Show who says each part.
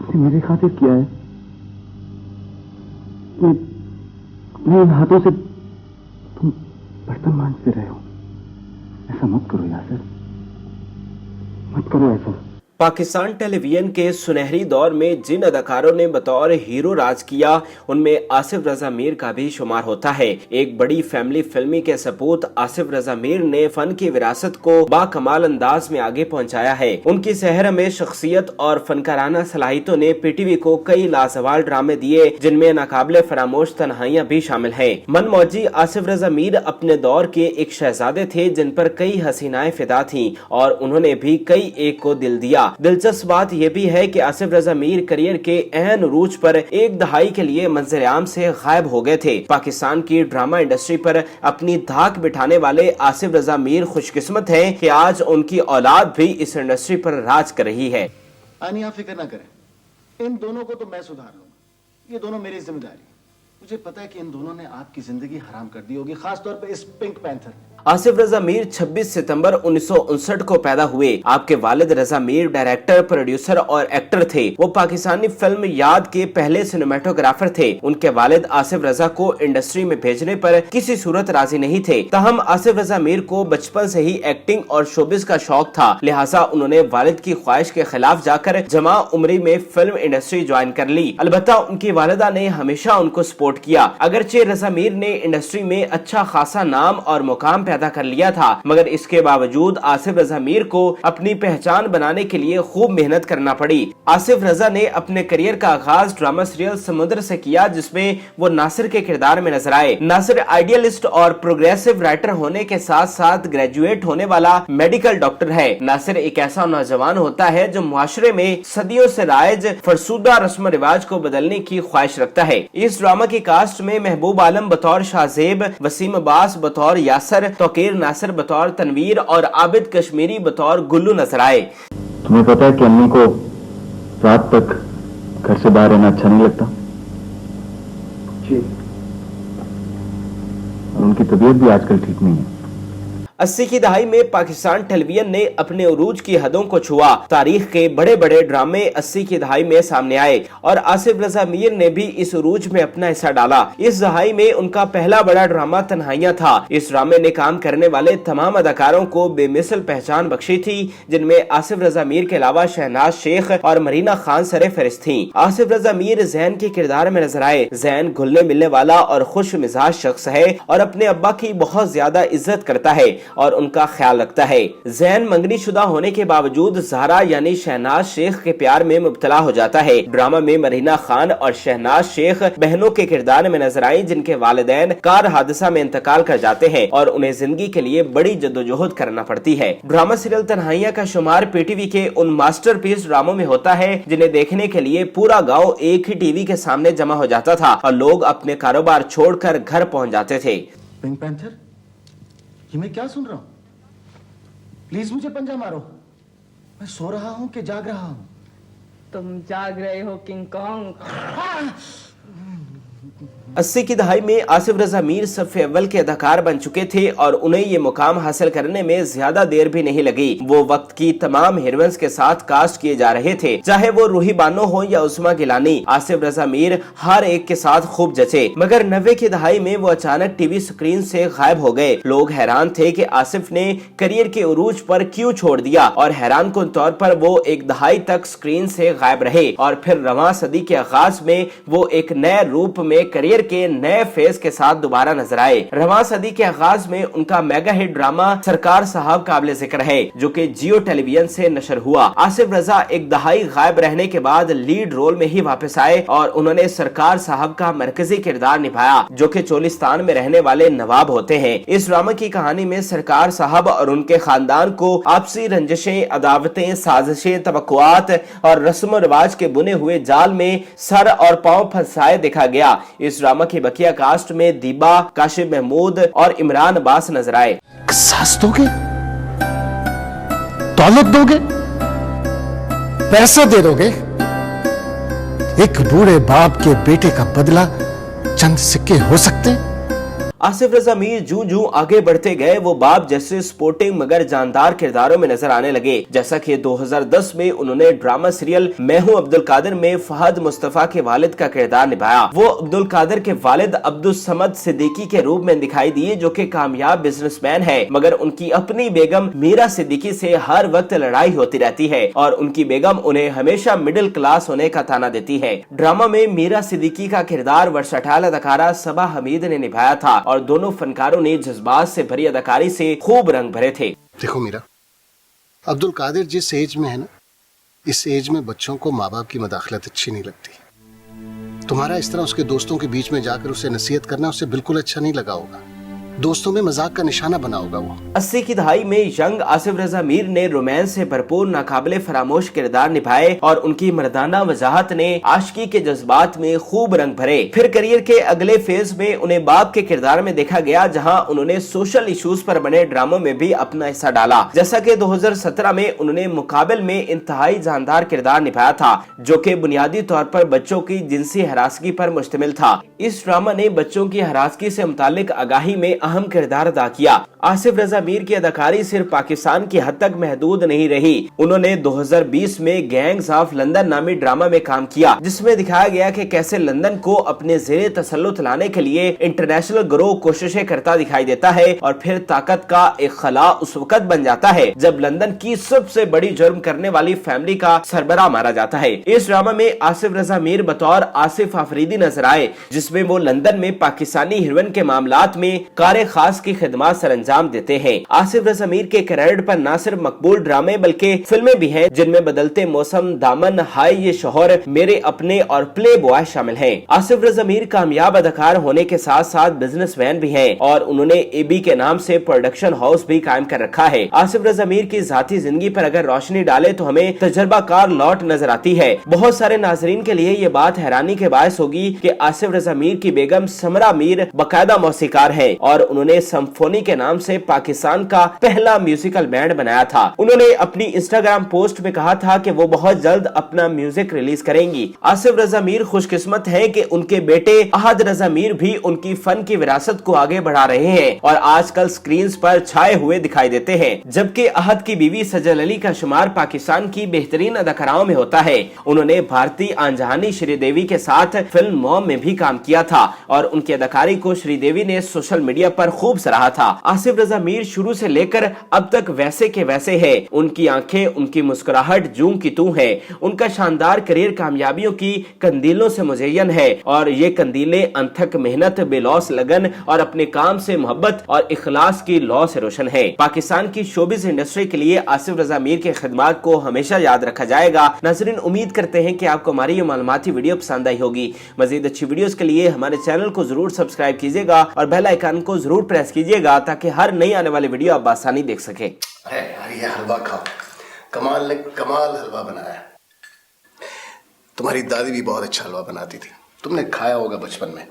Speaker 1: आपने मेरे खातिर किया है, ये अपने इन हाथों से तुम बर्तन मांजते रहे हो। ऐसा मत करो यासर, मत करो ऐसा।
Speaker 2: पाकिस्तान टेलीविजन के सुनहरी दौर में जिन अदाकारों ने बतौर हीरो राज किया, उनमें आसिफ रजा मीर का भी शुमार होता है। एक बड़ी फैमिली फिल्मी के सपूत आसिफ रजा मीर ने फन की विरासत को बाकमाल अंदाज में आगे पहुंचाया है। उनकी सहर में शख्सियत और फनकाराना सलाहितों ने पीटीवी को कई लाजवाब ड्रामे दिए, जिनमें नाकाबिले फरामोश तन्हाइयां भी शामिल हैं। मनमौजी आसिफ रजा मीर अपने दौर के एक शहजादे थे जिन पर कई हसीनाएं फिदा थीं और उन्होंने भी कई एक को दिल दिया। दिलचस्प बात यह भी है कि आसिफ रजा मीर करियर के अहम उरूज पर एक दहाई के लिए मंजर आम से गायब हो गए थे। पाकिस्तान की ड्रामा इंडस्ट्री पर अपनी धाक बिठाने वाले आसिफ रजा मीर खुशकिस्मत हैं कि आज उनकी औलाद भी इस इंडस्ट्री पर राज कर रही है।
Speaker 3: आनिया फिक्र ना करें, इन दोनों को तो मैं सुधार लूंगा। ये दोनों मेरी जिम्मेदारी। मुझे पता है कि इन दोनों ने आपकी जिंदगी हराम कर दी होगी, खासतौर पे इस पिंक पैंथर ने।
Speaker 2: आसिफ रजा मीर 26 सितंबर 1959 को पैदा हुए। आपके वालिद रजा मीर डायरेक्टर, प्रोड्यूसर और एक्टर थे। वो पाकिस्तानी फिल्म याद के पहले सिनेमेटोग्राफर थे। उनके वालिद आसिफ रजा को इंडस्ट्री में भेजने पर किसी सूरत राजी नहीं थे। तहम आसिफ रजा मीर को बचपन से ही एक्टिंग और शोबिस का शौक था, लिहाजा उन्होंने वालिद की ख्वाहिश के खिलाफ जाकर जमा उम्री में फिल्म इंडस्ट्री ज्वाइन कर ली। अलबत्ता उनकी वालिदा ने हमेशा उनको सपोर्ट किया। अगरचे रजा मीर ने इंडस्ट्री में अच्छा खासा नाम और मुकाम पैदा कर लिया था, मगर इसके बावजूद आसिफ रजा मीर को अपनी पहचान बनाने के लिए खूब मेहनत करना पड़ी। आसिफ रजा ने अपने करियर का आगाज ड्रामा सीरियल समुद्र से किया, जिसमें वो नासिर के किरदार में नजर आए। नासिर आइडियलिस्ट और प्रोग्रेसिव राइटर होने के साथ साथ ग्रेजुएट होने वाला मेडिकल डॉक्टर है। नासिर एक ऐसा नौजवान होता है जो मुआशरे में सदियों से राइज फरसूदा रस्म रिवाज को बदलने की ख्वाहिश रखता है। इस ड्रामा की कास्ट में महबूब आलम बतौर शाहजेब, वसीम अब्बास बतौर यासर, तौकीर नासिर बतौर तनवीर और आबिद कश्मीरी बतौर गुल्लू नजर आए।
Speaker 1: तुम्हें पता है कि अम्मी को रात तक घर से बाहर रहना अच्छा नहीं लगता जी, और उनकी तबीयत भी आजकल ठीक नहीं है।
Speaker 2: 80 की दहाई में पाकिस्तान टेलीविजन ने अपने उरूज की हदों को छुआ। तारीख के बड़े बड़े ड्रामे 80 की दहाई में सामने आए और आसिफ रजा मीर ने भी इस उरूज में अपना हिस्सा डाला। इस दहाई में उनका पहला बड़ा ड्रामा तन्हाइयां था। इस ड्रामे ने काम करने वाले तमाम अदाकारों को बेमिसल पहचान बख्शी थी, जिनमें आसिफ रजा मीर के अलावा शहनाज शेख और मरीना खान सरे फहरिस्त थी। आसिफ रजा मीर जैन के किरदार में नजर आए। जैन घुलने मिलने वाला और खुश मिजाज शख्स है और अपने अब्बा की बहुत ज्यादा इज्जत करता है और उनका ख्याल रखता है। जैन मंगनी शुदा होने के बावजूद ज़हरा यानी शहनाज शेख के प्यार में मुब्तला हो जाता है। ड्रामा में मरीना खान और शहनाज शेख बहनों के किरदार में नजर आई, जिनके वालिदैन कार हादसा में इंतकाल कर जाते हैं और उन्हें जिंदगी के लिए बड़ी जद्दोजहद करना पड़ती है। ड्रामा सीरियल तन्हाइयां का शुमार पीटीवी के उन मास्टरपीस ड्रामों में होता है जिन्हें देखने के लिए पूरा गाँव एक ही टीवी के सामने जमा हो जाता था और लोग अपने कारोबार छोड़कर घर पहुँच जाते थे।
Speaker 3: पिंक पैंथर, ये मैं क्या सुन रहा हूं? प्लीज मुझे पंजा मारो। मैं सो रहा हूं कि जाग रहा हूं?
Speaker 4: तुम जाग रहे हो किंग कॉन्ग।
Speaker 2: 80 की दहाई में आसिफ रजा मीर सफ़े अव्वल के अदाकार बन चुके थे और उन्हें ये मुकाम हासिल करने में ज्यादा देर भी नहीं लगी। वो वक्त की तमाम हीरोइंस के साथ कास्ट किए जा रहे थे, चाहे वो रूही बानो हो या उस्मा गिलानी। आसिफ रजा मीर हर एक के साथ खूब जचे, मगर 90 की दहाई में वो अचानक टीवी स्क्रीन से गायब हो गए। लोग हैरान थे कि आसिफ ने करियर के उरूज पर क्यों छोड़ दिया और हैरान कुन तौर पर वो एक दहाई तक स्क्रीन से गायब रहे और फिर रवां सदी के आगाज में वो एक नए रूप में करियर के नए फेज के साथ दोबारा नजर आए। रवां सदी के आगाज में उनका मेगा हिट ड्रामा सरकार साहब काबिल जिक्र है, जो कि जियो टेलीविजन से नशर हुआ। आसिफ रजा एक दहाई गायब रहने के बाद लीड रोल में ही वापस आए और उन्होंने सरकार साहब का मरकजी किरदार निभाया, जो कि चोलिस्तान में रहने वाले नवाब होते हैं। इस ड्रामा की कहानी में सरकार साहब और उनके खानदान को आपसी रंजिशें, अदावतें, साजिशें, तवक्कुआत और रस्म रिवाज के बुने हुए जाल में सर और पांव फंसाए दिखा गया। इस ड्रामा की बकिया कास्ट में दीबा, काशिफ महमूद और इमरान अब्बास नजर आए।
Speaker 5: सास दोगे, दौलत दोगे, पैसे दे दोगे, एक बूढ़े बाप के बेटे का बदला चंद सिक्के हो सकते हैं?
Speaker 2: आसिफ रजा मीर जूं आगे बढ़ते गए वो बाप जैसे स्पोर्टिंग मगर जानदार किरदारों में नजर आने लगे। जैसा कि 2010 में उन्होंने ड्रामा सीरियल मैं हूं अब्दुल कादिर में फहद मुस्तफा के वालिद का किरदार निभाया। वो अब्दुल कादिर के वालिद अब्दुल समद सिद्दीकी के रूप में दिखाई दिए, जो कि कामयाब बिजनेसमैन है, मगर उनकी अपनी बेगम मीरा सिद्दीकी से हर वक्त लड़ाई होती रहती है और उनकी बेगम उन्हें हमेशा मिडिल क्लास होने का ताना देती है। ड्रामा में मीरा सिद्दीकी का किरदार वर्सटाइल अदाकारा सबा हमीद ने निभाया था और दोनों फनकारों ने जज्बात से भरी अदाकारी से खूब रंग भरे थे।
Speaker 6: देखो मीरा, अब्दुल कादिर जिस एज में है ना, इस एज में बच्चों को माँ बाप की मदाखलत अच्छी नहीं लगती। तुम्हारा इस तरह उसके दोस्तों के बीच में जाकर उसे नसीहत करना उसे बिल्कुल अच्छा नहीं लगा होगा। दोस्तों में मजाक का निशाना बना होगा वो।
Speaker 2: 80 की दहाई में यंग आसिफ रजा मीर ने रोमांस से भरपूर नाकाबिले फरामोश किरदार निभाए और उनकी मर्दाना वजाहत ने आशिकी के जज्बात में खूब रंग भरे। फिर करियर के अगले फेज में उन्हें बाप के किरदार में देखा गया, जहां उन्होंने सोशल इश्यूज पर बने ड्रामों में भी अपना हिस्सा डाला। जैसा कि 2017 में उन्होंने मुकाबिल में इंतहाई जानदार किरदार निभाया था, जो कि बुनियादी तौर पर बच्चों की जिनसी हरासगी पर मुश्तमिल था। इस ड्रामा ने बच्चों की हरासगी से मुतालिक आगाही में अहम किरदार अदा किया। आसिफ रजा मीर की अदाकारी सिर्फ पाकिस्तान की हद तक महदूद नहीं रही। उन्होंने 2020 में गैंग्स ऑफ लंदन नामी ड्रामा में काम किया, जिसमें दिखाया गया कि कैसे लंदन को अपने ज़ेरे तसल्लुत लाने के लिए इंटरनेशनल गिरोह कोशिशें करता दिखाई देता है और फिर ताकत का एक खला उस वक्त बन जाता है जब लंदन की सबसे बड़ी जुर्म करने वाली फैमिली का सरबराह मारा जाता है। इस ड्रामा में आसिफ रजा मीर बतौर आसिफ आफरीदी नजर आए, जिसमें वो लंदन में पाकिस्तानी हीरोइन के मामलात में कार खास की खिदमत सर अंजाम देते हैं। आसिफ रजा मीर के कैरियर पर न सिर्फ मकबूल ड्रामे बल्कि फिल्में भी हैं, जिनमें बदलते मौसम, दामन, हाय ये शोहर, मेरे अपने और प्ले बॉय शामिल हैं। आसिफ रजा मीर कामयाब अदाकार होने के साथ साथ बिजनेसमैन भी हैं और उन्होंने एबी के नाम से प्रोडक्शन हाउस भी कायम कर रखा है। आसिफ रजा मीर की जाती जिंदगी पर अगर रोशनी डाले तो हमें तजर्बाकार लौट नजर आती है। बहुत सारे नाजरीन के लिए ये बात हैरानी के बायस होगी कि आसिफ रजा मीर की बेगम समरा मीर बाकायदा मौसीकार है और उन्होंने सिम्फोनी के नाम से पाकिस्तान का पहला म्यूजिकल बैंड बनाया था। उन्होंने अपनी इंस्टाग्राम पोस्ट में कहा था कि वो बहुत जल्द अपना म्यूजिक रिलीज करेंगी। आसिफ रजा मीर खुशकिस्मत है कि उनके बेटे अहद रजा मीर भी उनकी फन की विरासत को आगे बढ़ा रहे हैं और आजकल स्क्रीन पर छाए हुए दिखाई देते हैं, जबकि अहद की बीवी सजल अली का शुमार पाकिस्तान की बेहतरीन अदाकाराओं में होता है। उन्होंने भारतीय आंजहानी श्रीदेवी के साथ फिल्म मॉम में भी काम किया था और उनकी अदाकारी को श्रीदेवी ने सोशल मीडिया पर खूब सराहा था। आसिफ रजा मीर शुरू से लेकर अब तक वैसे के वैसे है। उनकी आंखें, उनकी मुस्कुराहट जूं की तू है। उनका शानदार करियर कामयाबियों की कंदीलों से मुज़य्यन है और ये कंदीलें अनथक मेहनत, बेलौस लगन और अपने काम से मोहब्बत और इखलास की लौ से रोशन है। पाकिस्तान की शोबिज़ इंडस्ट्री के लिए आसिफ रजा मीर के खिदमात को हमेशा याद रखा जाएगा। नाज़रीन, उम्मीद करते हैं कि आपको हमारी ये मालूमाती वीडियो पसंद आई होगी। मजीद अच्छी वीडियोस के लिए हमारे चैनल को जरूर सब्सक्राइब कीजिएगा और बेल आइकन को जरूर प्रेस कीजिएगा ताकि हर नई आने वाली वीडियो आप आसानी देख सके।
Speaker 6: अरे यार, ये हलवा खाओ, कमाल ने कमाल हलवा बनाया। तुम्हारी दादी भी बहुत अच्छा हलवा बनाती थी, तुमने खाया होगा बचपन में।